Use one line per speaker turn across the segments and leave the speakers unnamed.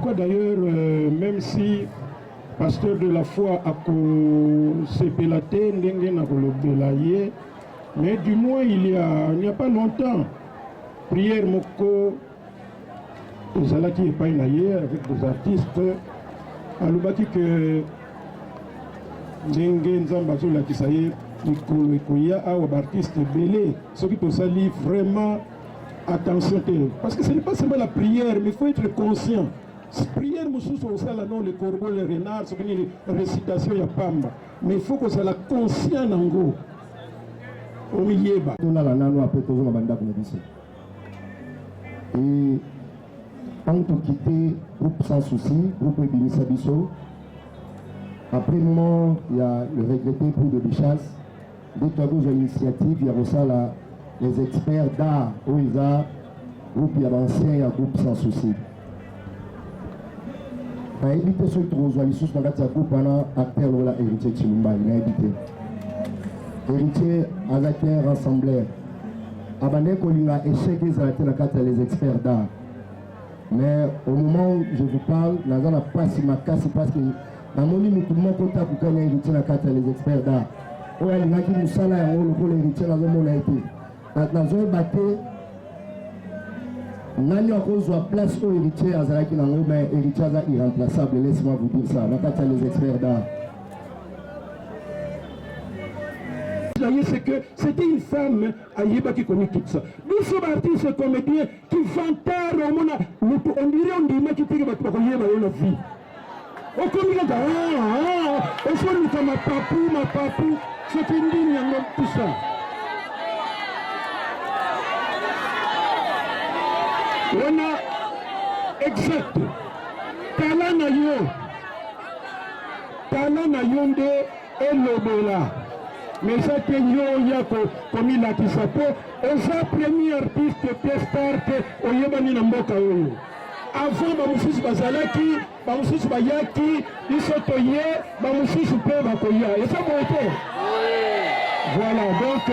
pourquoi d'ailleurs, même si pasteur de la foi a s'épélaté, mais du moins il n'y a pas longtemps, prière moko, Zalaki et Painaye avec des artistes, à l'Ubaki que Nenge Nzambazo la Kisaye, Nikolo Ekoya, à artistes belé, ceux qui peuvent salir vraiment attention. Parce que ce n'est pas seulement la prière, mais il faut être conscient. Prière, le corbeau, le renard, la récitation, il y a pamba. Mais il faut que ça la conscient en gros. Au milieu.
Et quand on quitte le groupe Sans Souci, le groupe Ebinissa Bisso, après le moment, il y a le regretté pour de Bichas. Dès que vous avez l'initiative, il y a aussi les experts d'art, où ils ont groupe ancien, il y a groupe Sans Souci. Il a évité ce que vous avez sous le groupe pendant acteur ou la héritier de Chilumba. Il a évité. Héritier, avec un rassembleur. Abandé Kolinga, échec, ils ont été les experts d'art. Mais au moment où je vous parle, la zone n'a pas si ma casse parce que dans mon lit, tout le monde compte pour qu'on ait héritier les experts d'art. Il y a des gens qui nous sont là, on a héritier dans le monde. Dans la zone battée, Nani a cause de place au héritier à Zalaki Nango, mais héritier est irremplaçable. Laissez-moi vous dire ça. On a les experts d'art.
C'est que c'était une femme à Yéba qui connaît tout ça. Nous sommes artistes et comédiens qui vantaient on dirait on dit qui tire votre Yéba dans la vie. On connaît on se dit ma papou, c'est une ligne en tout ça. On a exact. Talana yonde et l'obola. Mais ça que comme il a dit ça on a premier artiste pièce que oyebani na mboka oyo. Avant bamususu bazalaki, bamususu bayaki, isotoye, bamususu pe bakoya. Et ça bon été. Voilà donc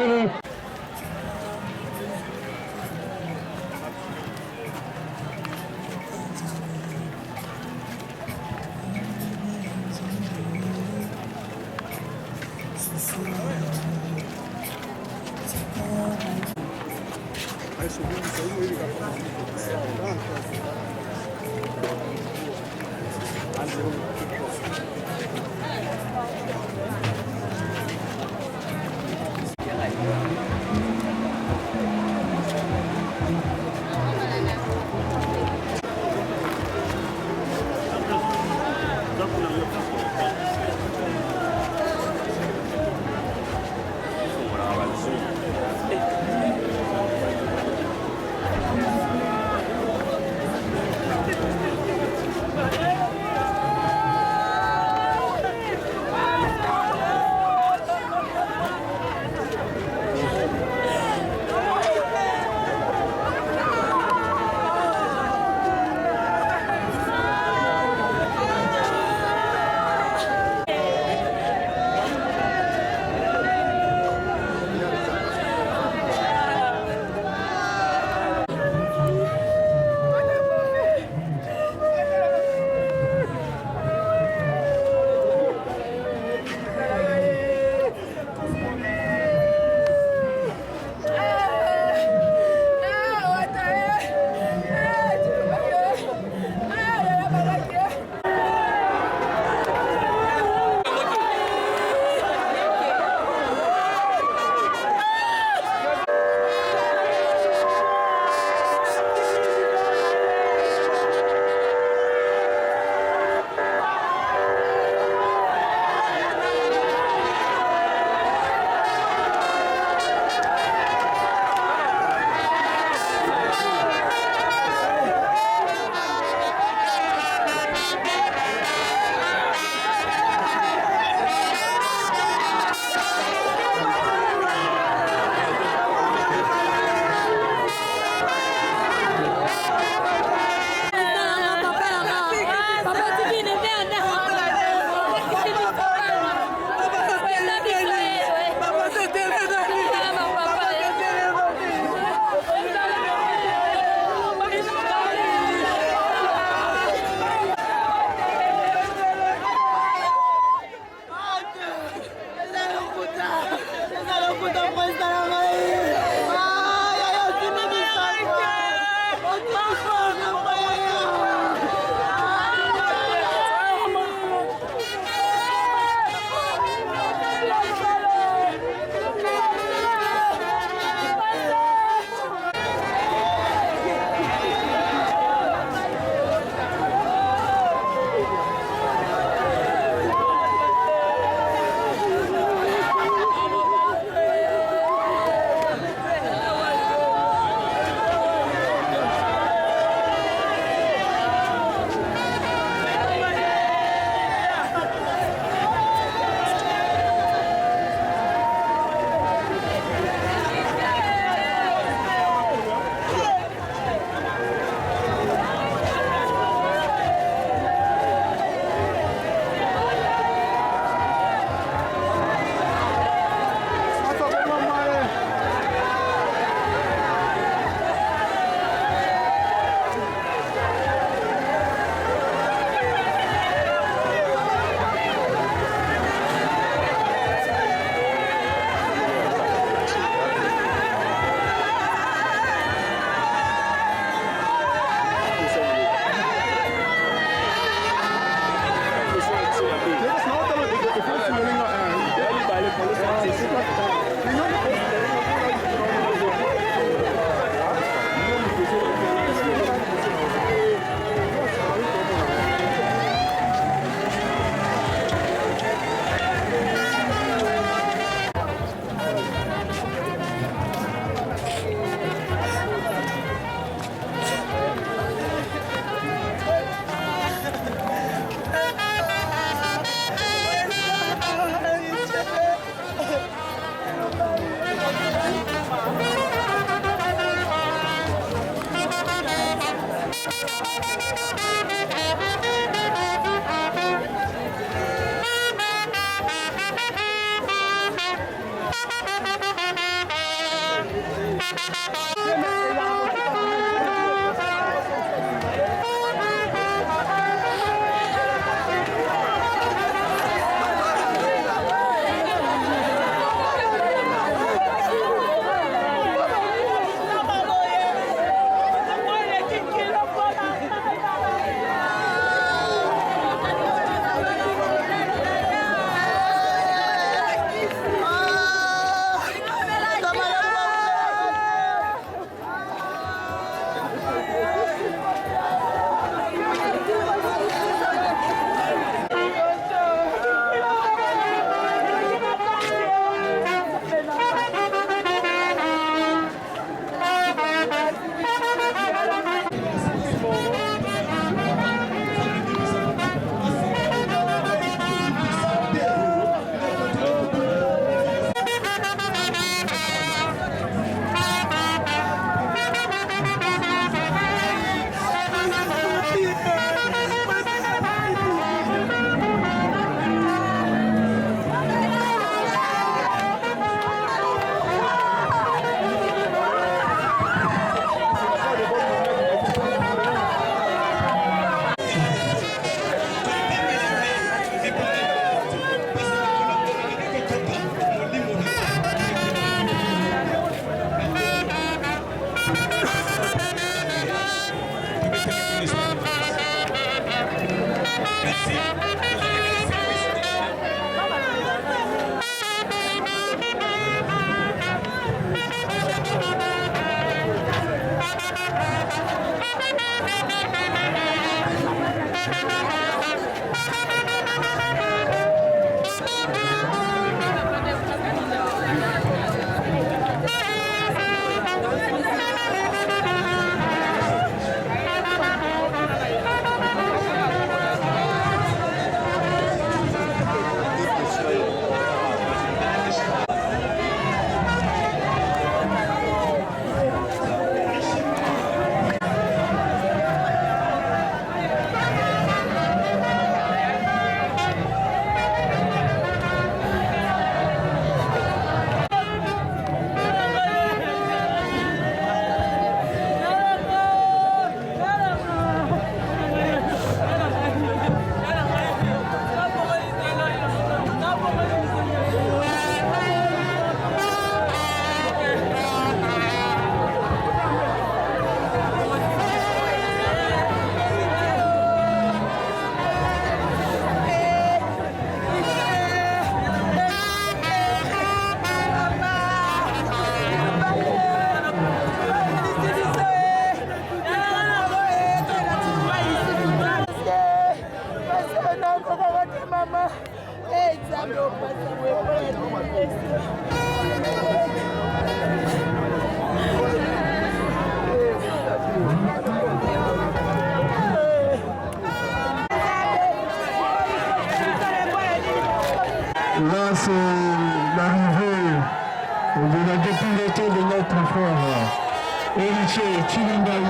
Là, c'est l'arrivée de la député de notre frère héritier Chilimbaï.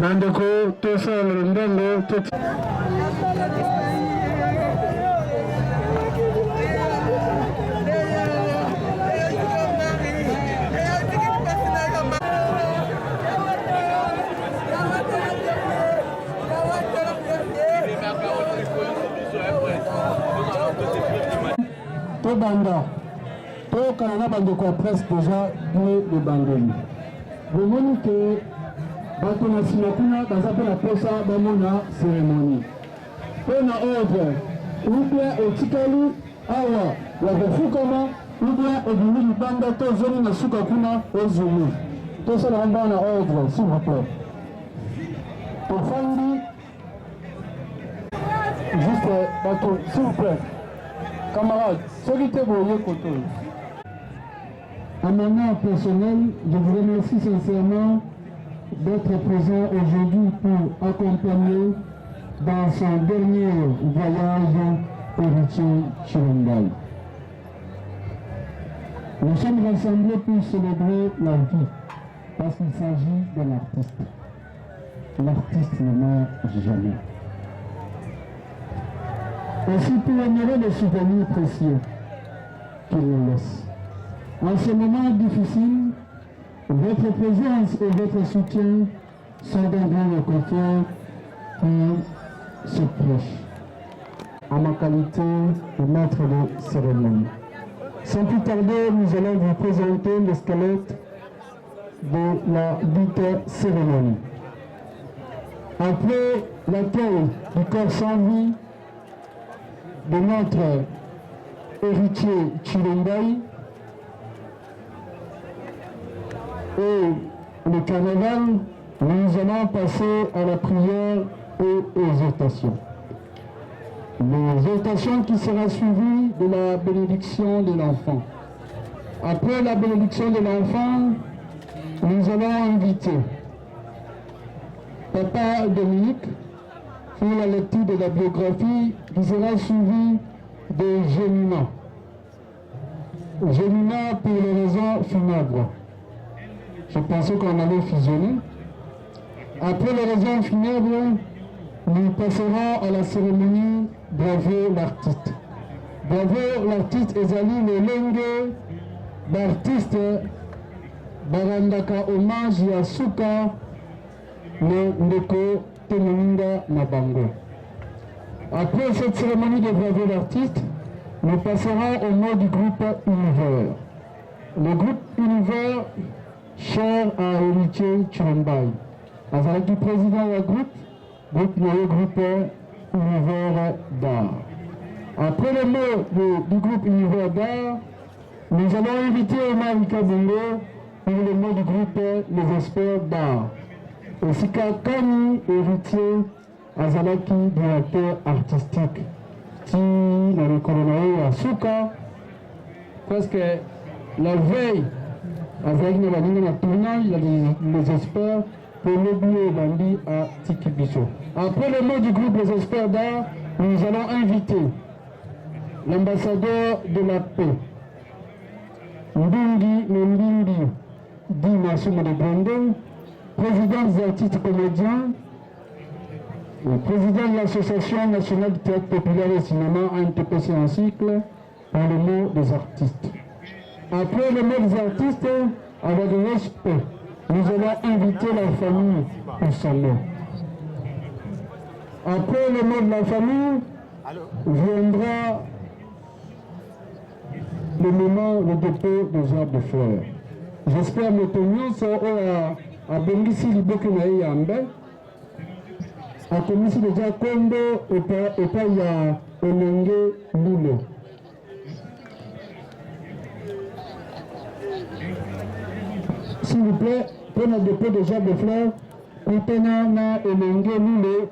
Bandeko tosala ndenge to banda to kana bandeko presse déjà de bandeli. Vous montrez que bato na nsima kuna baza mpe na posa bamona cérémonie mpe na ordre ubia etikali awa ya kofukama ubia ebimi libanda to zoni na suka kuna ozumi tosala mbaa na ordre s'il vous plaît tofandi juste bato s'il vous plaît camarade soki te boye koto. À mon nom personnel, je vous remercie sincèrement d'être présent aujourd'hui pour accompagner dans son dernier voyage
Héritier Chilombai. Nous sommes rassemblés pour célébrer la vie, parce qu'il s'agit d'un artiste. L'artiste ne meurt jamais. Aussi pour honorer les souvenirs précieux qu'il nous laisse. En ce moment difficile, votre présence et votre soutien sont d'un grand réconfort pour ce proche. En ma qualité de maître de cérémonie. Sans plus tarder, nous allons vous présenter le squelette de la dite cérémonie. Après l'accueil du corps sans vie de notre héritier Chilombai et le carnaval, nous allons passer à la prière et aux exhortations. L'exhortation qui sera suivie de la bénédiction de l'enfant. Après la bénédiction de l'enfant, nous allons inviter Papa Dominique pour la lecture de la biographie qui sera suivie de Gémina. Gémina pour les raisons funèbres. Je pensais qu'on allait fusionner. Après les raisons funèbres, nous passerons à la cérémonie Bravo l'artiste. Bravo l'artiste ezali lelenge d'artiste barandaka hommage ya suka le ndeko Temoninga Nabango. Après cette cérémonie de bravo l'artiste, nous passerons au mot du groupe Univers. Le groupe Univers, cher à héritier Chilombai. Azalaki président du groupe Univers d'art. Après le mot du groupe Univers d'art, nous allons inviter Omar Kabungo pour le mot du groupe Les Experts d'art. Et Sika Kani, héritier, Azalaki, directeur artistique. Qui dans le colonel à Souka, parce que la veille, Azalaki n'a pas tournage, il a les experts. Pour l'oublier Bandi à Tikibiso. Après le mot du groupe Les Experts d'art, nous allons inviter l'ambassadeur de la paix, Ndungi Mbindi Dima Souma de Brandon, président des artistes comédiens, le président de l'Association nationale du théâtre populaire et cinéma ANTPC en cycle, pour le mot des artistes. Après le mot des artistes, avec le respect, nous allons inviter la famille au salon. Après le mot de la famille, viendra le moment de dépôt des arbres de fleurs. J'espère que nous sommes à Bengisi Liboke Naï Yambe, à Komisi déjà Kondo et pas ya Onenge Lilo. S'il vous plaît, prenez le dépôt de arbres de fleurs, contenant na Onenge Lilo.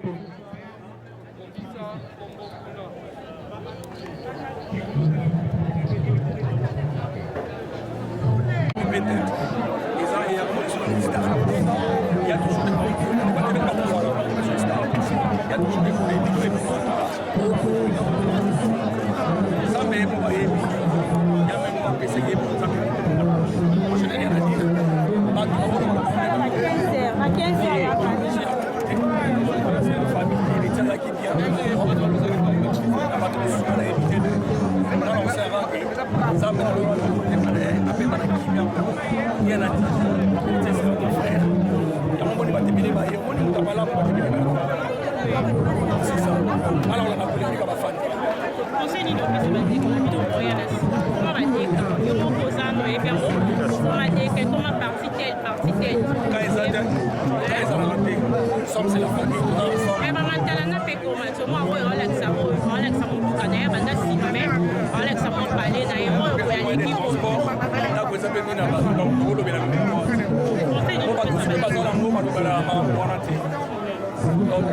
Donc,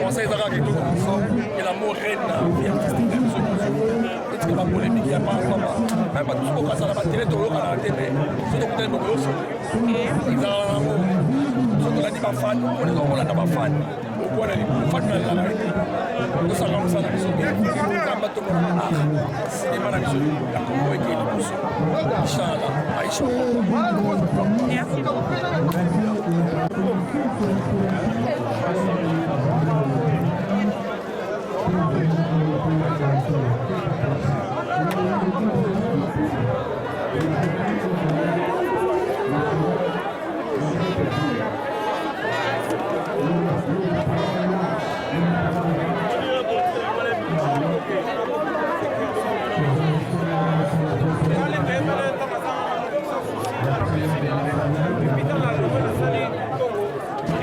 conseil d'argent qui tout ensemble, et l'amour reine la vie artistique de ce et tu vas polémique, il n'y a pas même pas tout ce qu'on passe à la télé, tout le monde à la télé, c'est donc peut-être beaucoup ils ont l'amour, surtout la dit pas fan, on est dans la fan, wana fana la tosanga mosala biso kamba tomona sinema na biso ya kongo ekeli biso inchallah aisha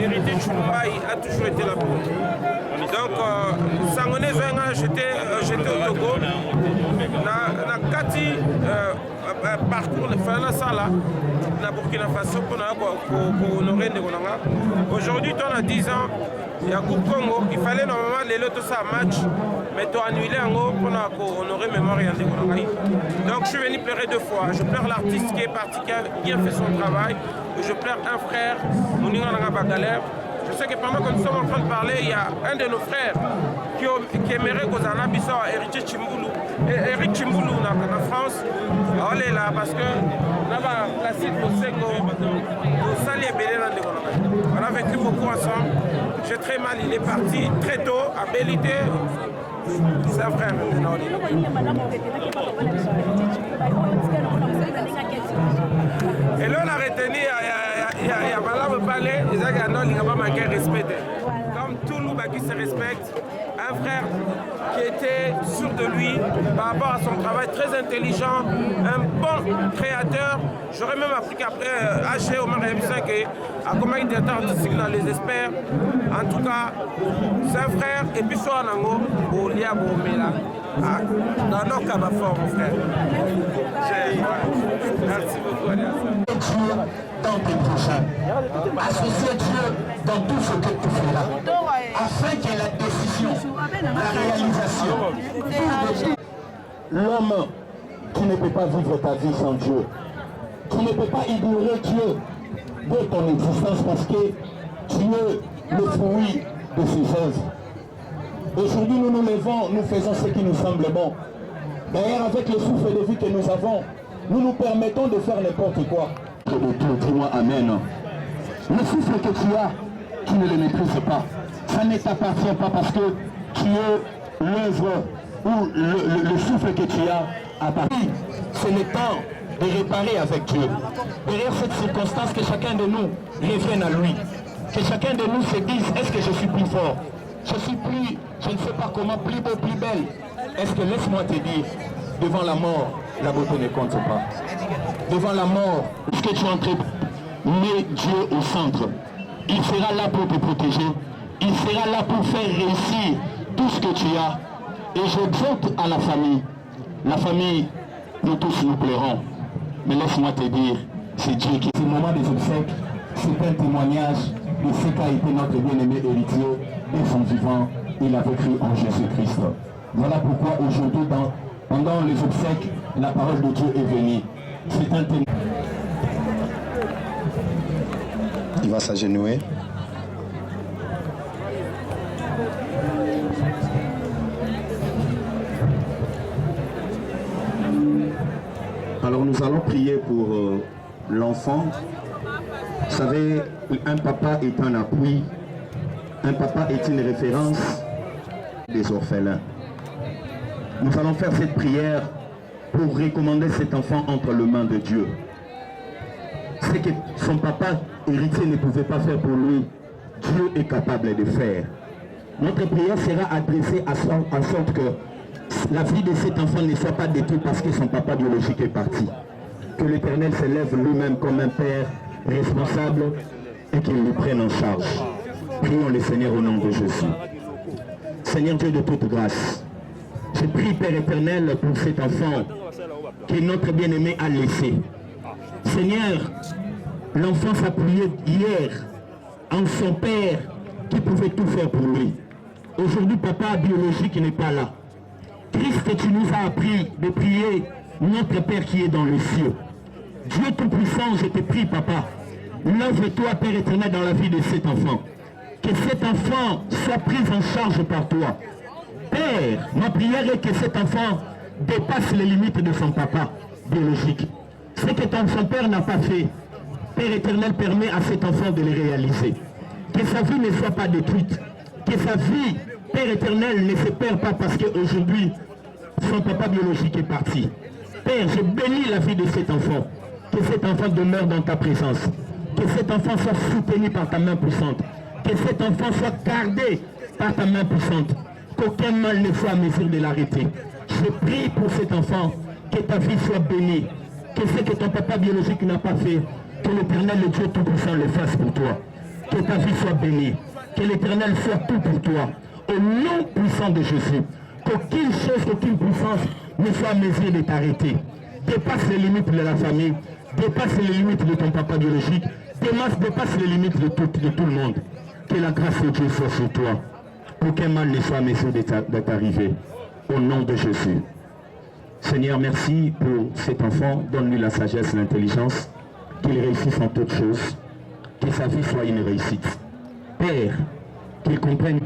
Héritier Chumbaï a toujours été là pour nous. Donc, Sangoné Zoenga, j'étais au Togo. Na Kati, parcours le Fana Sala, na Burkina Faso pour honorer Ndegonanga. Aujourd'hui, on a 10 ans, il y a Coupe Congo. Il fallait normalement les lots ça match, mais tu as annulé en haut pour honorer mémoire et Ndegonanga. Donc, je suis venu pleurer 2 fois. Je pleure l'artiste qui est parti, qui a bien fait son travail. Je pleure un frère, Mouninga Bagalère. Je sais que pendant que nous sommes en train de parler, il y a un de nos frères qui aimerait qu'on en a besoin, Eric Chimboulou. Eric Chimboulou, en France, on est là parce que on a placé au Sengo, au Sali et Bélé. On a vécu beaucoup ensemble. J'ai très mal, il est parti très tôt, à Bélité. C'est un frère. Et là, on a retenu, il y a Madame Palais, ils ont pas manqué de respect. Comme tout le monde qui se respecte, un frère qui était sûr de lui par rapport à son travail, très intelligent, un bon créateur. J'aurais même appris qu'après H. Omar M5 a comme directeur artistique dans les experts. En tout cas, c'est un frère. Et puis soit Nango, au Lia Bomela. Dans nos cas, ma forme, mon frère. Merci beaucoup, Alias.
Dieu dans tes prochains. Associe Dieu dans tout ce que tu fais là. Afin que la décision, la réalisation.
L'homme qui ne peut pas vivre ta vie sans Dieu, qui ne peut pas ignorer Dieu de ton existence parce que tu es le fruit de ses œuvres. Aujourd'hui, nous nous levons, nous faisons ce qui nous semble bon. D'ailleurs, avec le souffle de vie que nous avons, nous nous permettons de faire n'importe quoi. De tout, dis-moi Amen. Le souffle que tu as, tu ne le maîtrises pas. Ça ne t'appartient pas parce que tu es l'œuvre ou le souffle que tu as appartient. C'est le temps de réparer avec Dieu. Derrière cette circonstance, que chacun de nous revienne à lui. Que chacun de nous se dise, est-ce que je suis plus fort? Je suis plus, je ne sais pas comment, plus beau, plus belle. Est-ce que, laisse-moi te dire, devant la mort, la beauté ne compte pas. Devant la mort, ce que tu entreprends, mets Dieu au centre. Il sera là pour te protéger. Il sera là pour faire réussir tout ce que tu as. Et j'exhorte à la famille. La famille, nous tous nous pleurons. Mais laisse-moi te dire, c'est Dieu qui... Ce moment des obsèques, c'est un témoignage de ce qu'a été notre bien-aimé héritier. Et son vivant, il avait cru en Jésus-Christ. Voilà pourquoi aujourd'hui, pendant les obsèques, la parole de Dieu est venue. C'est un témoignage.
Il va s'agenouiller. Alors nous allons prier pour l'enfant. Vous savez, un papa est un appui. Un papa est une référence des orphelins. Nous allons faire cette prière pour recommander cet enfant entre les mains de Dieu. Ce que son papa héritier ne pouvait pas faire pour lui, Dieu est capable de faire. Notre prière sera adressée en sorte que la vie de cet enfant ne soit pas détruite parce que son papa biologique est parti. Que l'Éternel s'élève lui-même comme un père responsable et qu'il le prenne en charge. Prions le Seigneur au nom de Jésus. Seigneur Dieu de toute grâce, je prie Père éternel pour cet enfant que notre bien-aimé a laissé. Seigneur, l'enfant s'appuyait hier en son père qui pouvait tout faire pour lui. Aujourd'hui, papa biologique n'est pas là. Christ, tu nous as appris de prier notre Père qui est dans les cieux. Dieu Tout-Puissant, je te prie, papa, lève-toi, Père éternel, dans la vie de cet enfant. que cet enfant soit pris en charge par toi. Père, ma prière est que cet enfant dépasse les limites de son papa biologique. Ce que son père n'a pas fait, Père éternel, permet à cet enfant de le réaliser. Que sa vie ne soit pas détruite. Que sa vie, Père éternel, ne se perd pas parce qu'aujourd'hui, son papa biologique est parti. Père, je bénis la vie de cet enfant. Que cet enfant demeure dans ta présence. Que cet enfant soit soutenu par ta main puissante. Que cet enfant soit gardé par ta main puissante. Qu'aucun mal ne soit à mesure de l'arrêter. Je prie pour cet enfant, que ta vie soit bénie. Que ce que ton papa biologique n'a pas fait, que l'Éternel, le Dieu Tout-Puissant, le fasse pour toi. Que ta vie soit bénie. Que l'Éternel soit tout pour toi. Au nom puissant de Jésus. Qu'aucune chose, qu'aucune puissance ne soit à mesure de t'arrêter. Dépasse les limites de la famille. Dépasse les limites de ton papa biologique. Dépasse les limites de tout le monde. Que la grâce de Dieu soit sur toi. Qu'aucun mal ne soit à mesure de t'arriver. Au nom de Jésus. Seigneur, merci pour cet enfant. Donne-lui la sagesse, l'intelligence. Qu'il réussisse en toutes choses. Que sa vie soit une réussite. Père, qu'il comprenne.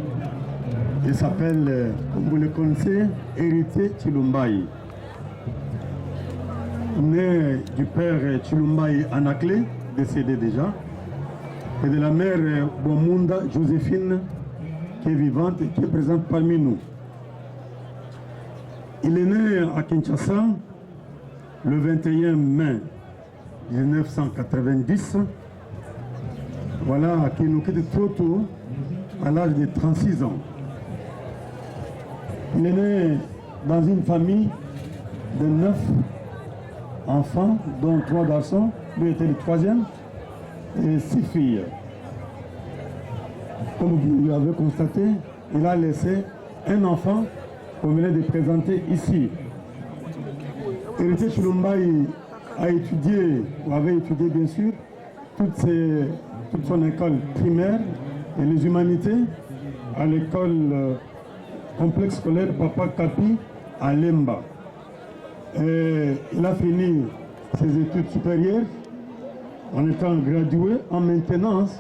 Il s'appelle, comme vous le connaissez, Héritier Chilumbaï. Né du père Chilumbaï Anaclé, décédé déjà, et de la mère Bomunda Joséphine, qui est vivante et qui est présente parmi nous. Il est né à Kinshasa le 21 mai 1990. Voilà, qui nous quitte trop tôt, à l'âge de 36 ans. Il est né dans une famille de 9 enfants, dont 3 garçons. Lui était le 3e, et 6 filles. Comme vous l'avez constaté, il a laissé un enfant qu'on venait de présenter ici. Héritier Chilumbaï a étudié, ou avait étudié bien sûr, toute son école primaire et les humanités à l'école complexe scolaire Papa Kapi à Lemba. Et il a fini ses études supérieures en étant gradué en maintenance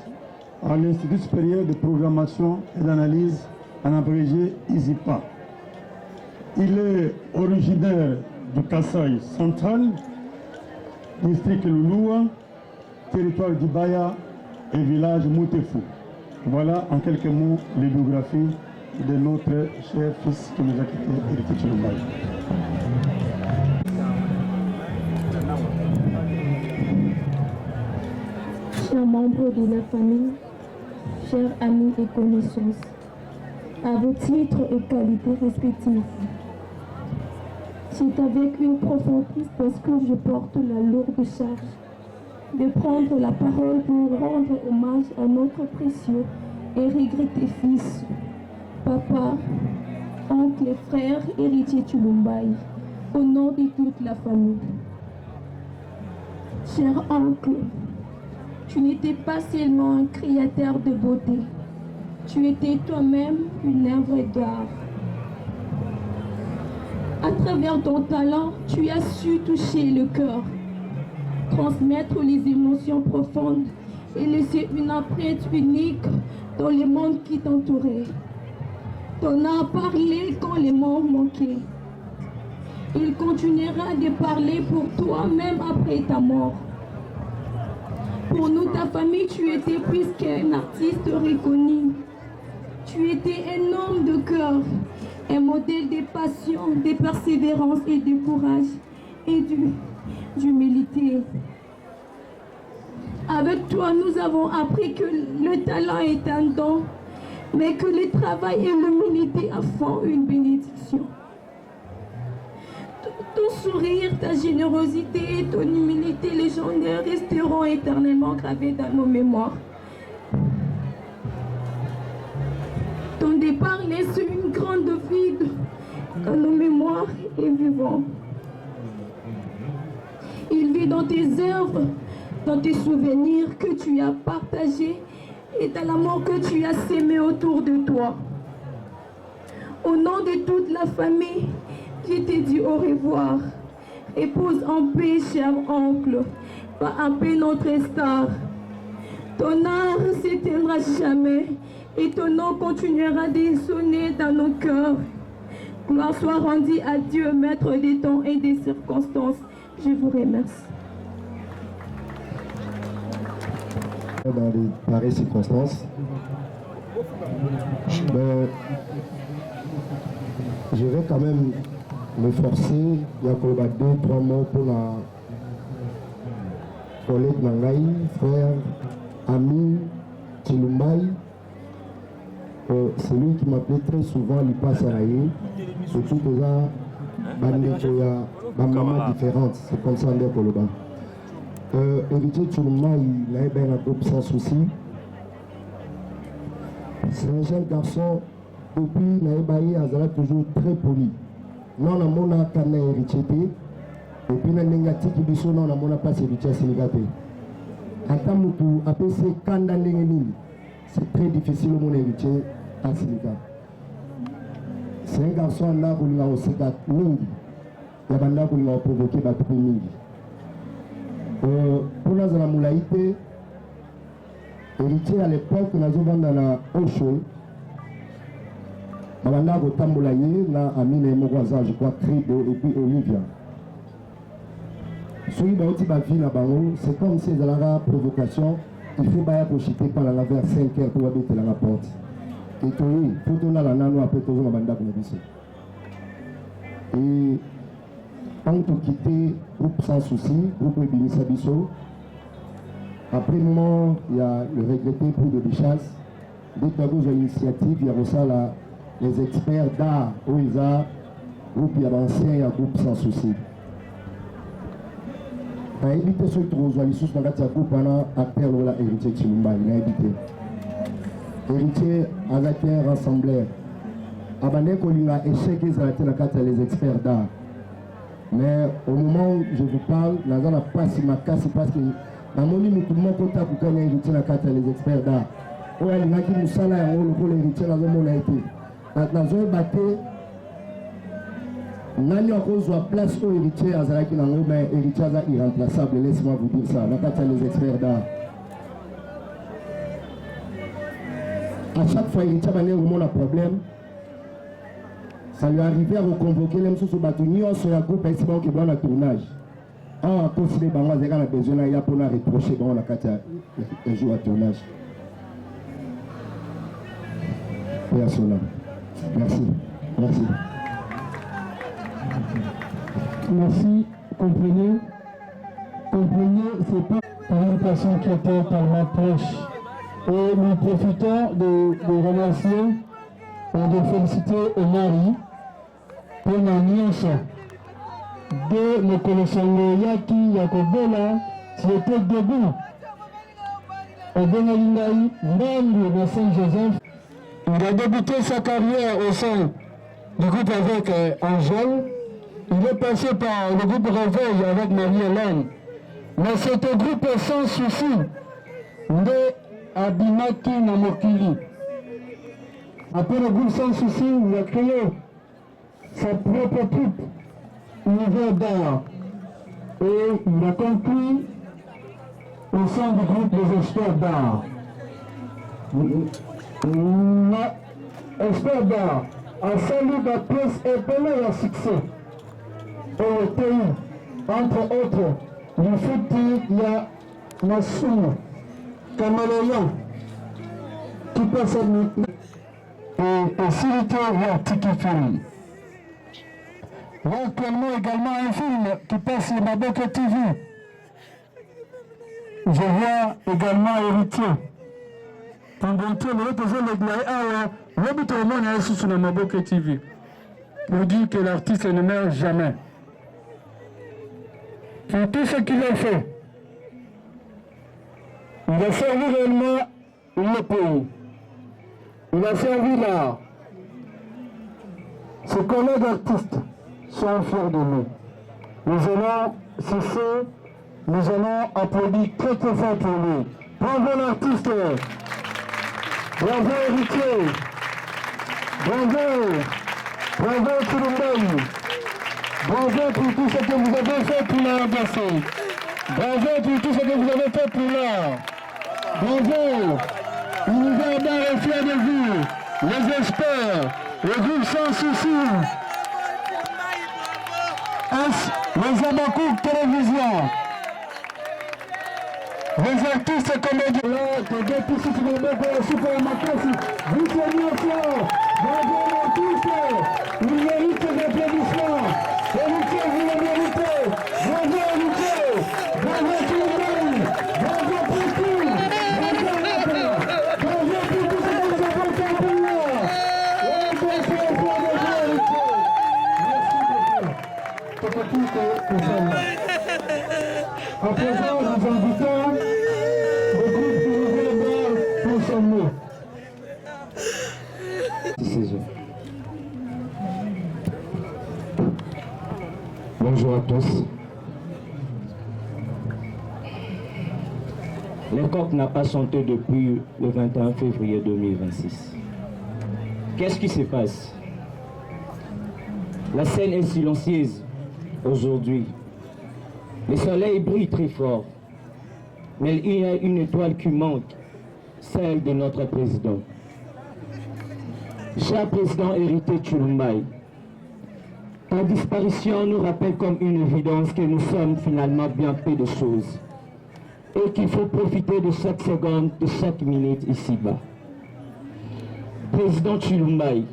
à l'Institut supérieur de programmation et d'analyse, en abrégé ISIPA. Il est originaire du Kasaï central, district Lulua, territoire d'Ibaya et village Moutefou. Voilà en quelques mots les biographies de notre cher fils qui nous a quitté, Héritier Chilumbaï.
Chers membres de la famille, chers amis et connaissances, à vos titres et qualités respectifs, c'est avec une profonde tristesse que je porte la lourde charge de prendre la parole pour rendre hommage à notre précieux et regretté fils, papa, oncle et frère Héritier Chilumbaï, au nom de toute la famille. Cher oncle, tu n'étais pas seulement un créateur de beauté, tu étais toi-même une œuvre d'art. À travers ton talent, tu as su toucher le cœur, transmettre les émotions profondes et laisser une empreinte unique dans le monde qui t'entourait. T'en as parlé quand les mots manquaient. Il continuera de parler pour toi même après ta mort. Pour nous, ta famille, tu étais plus qu'un artiste reconnu. Tu étais un homme de cœur, un modèle de passion, de persévérance et de courage et d'humilité. Avec toi, nous avons appris que le talent est un don, mais que le travail et l'humilité font une bénédiction. Ton sourire, ta générosité et ton humilité légendaire resteront éternellement gravés dans nos mémoires. Ton départ laisse une grande vide dans nos mémoires et vivants. Il vit dans tes œuvres, dans tes souvenirs que tu as partagés et dans l'amour que tu as sémé autour de toi. Au nom de toute la famille, je te dis au revoir. Repose en paix, cher oncle. Va en paix, notre star. Ton art ne s'éteindra jamais et ton nom continuera de sonner dans nos cœurs. Gloire soit rendue à Dieu, maître des temps et des circonstances. Je vous remercie.
Dans les pareilles circonstances, je vais quand même me forcer. Il y a 2-3 mots pour la collègue Nangaï, frère, ami, Chilumbaï. C'est lui qui m'appelait très souvent Lipa Saraye. C'est tout ça, maman différente. C'est comme ça, on Koloba. Héritier Chilumbaï, il a bien un groupe sans souci. C'est un jeune garçon, depuis Naïbaï, Azala toujours très poli. Non, on a un héritier. Et puis, on a un petit non, on a pas héritier sénégalais. En tant que APC, c'est très difficile mon héritier à Sénégal. C'est un garçon là où il a aussi mingi. Il y a là où il a provoqué Batou mingi. Pour nous, dans la moulaïté, héritier à l'époque, nous avons dans la Ocho. Nous avons tamboulaye, na Amine Mouraza, je crois, Tribo et puis Olivia. C'est comme si dans la provocation, il faut pas projeter par la vers 5 heures pour habiter la porte. Et tout, il faut donner la nano après tout le monde. Et on a quitté le groupe sans souci, le groupe Binissa Bisso. Après le moment, il y a le regretté pour de Bichas. Dès que vous avez une initiative, il y a aussi les experts d'art, où il y a le groupe ancien et le groupe sans souci. Il a évité ce que vous avez sous le groupe pendant acteur de l'héritier Chilumba. Il a évité. Héritier, acteur, rassembleur. Abandé qu'on a échec les experts d'art. Mais au moment où je vous parle, nous n'avons pas si ma casse parce que dans mon livre, tout le monde compte pour qu'on ait héritier les experts d'art. Où il y a qui nous sont là, on le héritier dans le monde a été. Nous avons battu. Nani encore la place au héritier Azalaki Nango, mais héritier est irremplaçable, laissez-moi vous dire ça. Là, quand il y a les experts d'art. À chaque fois, héritier a un problème. Ça lui arrivait à reconvoquer les sous bâtonniers, on se regroupe et c'est bon qu'il doit un tournage. On a considéré que nous avons besoin de pour nous reprocher dans un jour à tournage. Merci. Merci.
Merci, comprenez, c'est pas une personne qui était tellement proche. Et nous profitons de remercier et de féliciter Omari pour la nuance de nos connaissances Yaki Yakobola qui était debout. Au Benalingaï, membre de Saint-Joseph, il a débuté sa carrière au sein du groupe avec Angèle. Il est passé par le groupe Réveil avec Marie-Hélène. Mais c'est un groupe sans souci de Abimaki Namokili. Après le groupe sans souci, il a créé sa propre troupe, Univers d'art. Et il a conclu au sein du groupe des experts d'art. Experts d'art a salué la pièce et appelé à succès. Au pays, entre autres, le Fouti, il y a Massoum, Kamaloyan, qui passe et Silito Tikifuri. Il y a actuellement également un film qui passe sur Maboke TV. Je vois également Héritier. Tandonto, le représentant de l'Aïa, l'habitant au monde est sous la Maboke TV. Pour dire que l'artiste ne meurt jamais. Pour tout ce qu'il a fait, il a servi réellement le pays. Il a servi l'art. Ses collègues artistes sont fiers de nous. Nous allons cesser, nous allons applaudir très très fort pour lui. Bravo l'artiste, bravo Héritier, bravo Chilumbaï. Bravo pour tout ce que vous avez fait pour l'art d'Afrique. Bravo pour tout ce que vous avez fait pour l'art. Bravo. Univers d'Art est fier de vous, les experts, le groupe Sans Souci, les Amakouk Télévision, les artistes comédiens, les députés qui vont mettre la super makasi, vous soignez fort, bravo l'artiste, il mérite des applaudissements, héritier, vous le méritez, bravo héritier, bravo tout le monde, bravo pour tout, bravo pour tout ce que vous avez fait pour nous, et merci à vous héritier, merci beaucoup, c'est pas tout pour ça. À présent, nous invitons le groupe Univers d'Art pour son mot. Bonjour à tous. Le coq n'a pas chanté depuis le 21 février 2026. Qu'est-ce qui se passe? La scène est silencieuse aujourd'hui. Le soleil brille très fort, mais il y a une étoile qui manque, celle de notre président. Cher président héritier Tshilombaye, ta disparition nous rappelle comme une évidence que nous sommes finalement bien peu de choses et qu'il faut profiter de chaque seconde, de chaque minute ici-bas. Président Tshilombaye,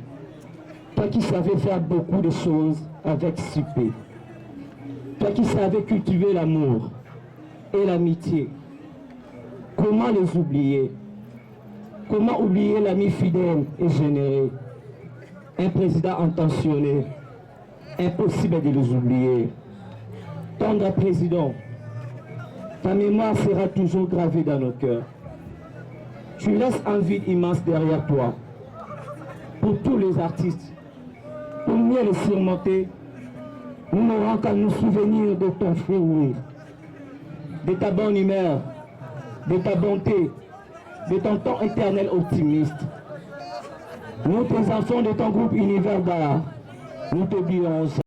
toi qui savais faire beaucoup de choses avec succès, toi qui savais cultiver l'amour et l'amitié, comment les oublier? Comment oublier l'ami fidèle et généreux? Un président intentionné, impossible de les oublier. Tendre président, ta mémoire sera toujours gravée dans nos cœurs. Tu laisses un vide immense derrière toi. Pour tous les artistes, pour mieux les surmonter, nous n'aurons qu'à nous souvenir de ton feu, de ta bonne humeur, de ta bonté, de ton temps éternel optimiste. Nous, tes enfants de ton groupe Univers d'Art, nous te dirons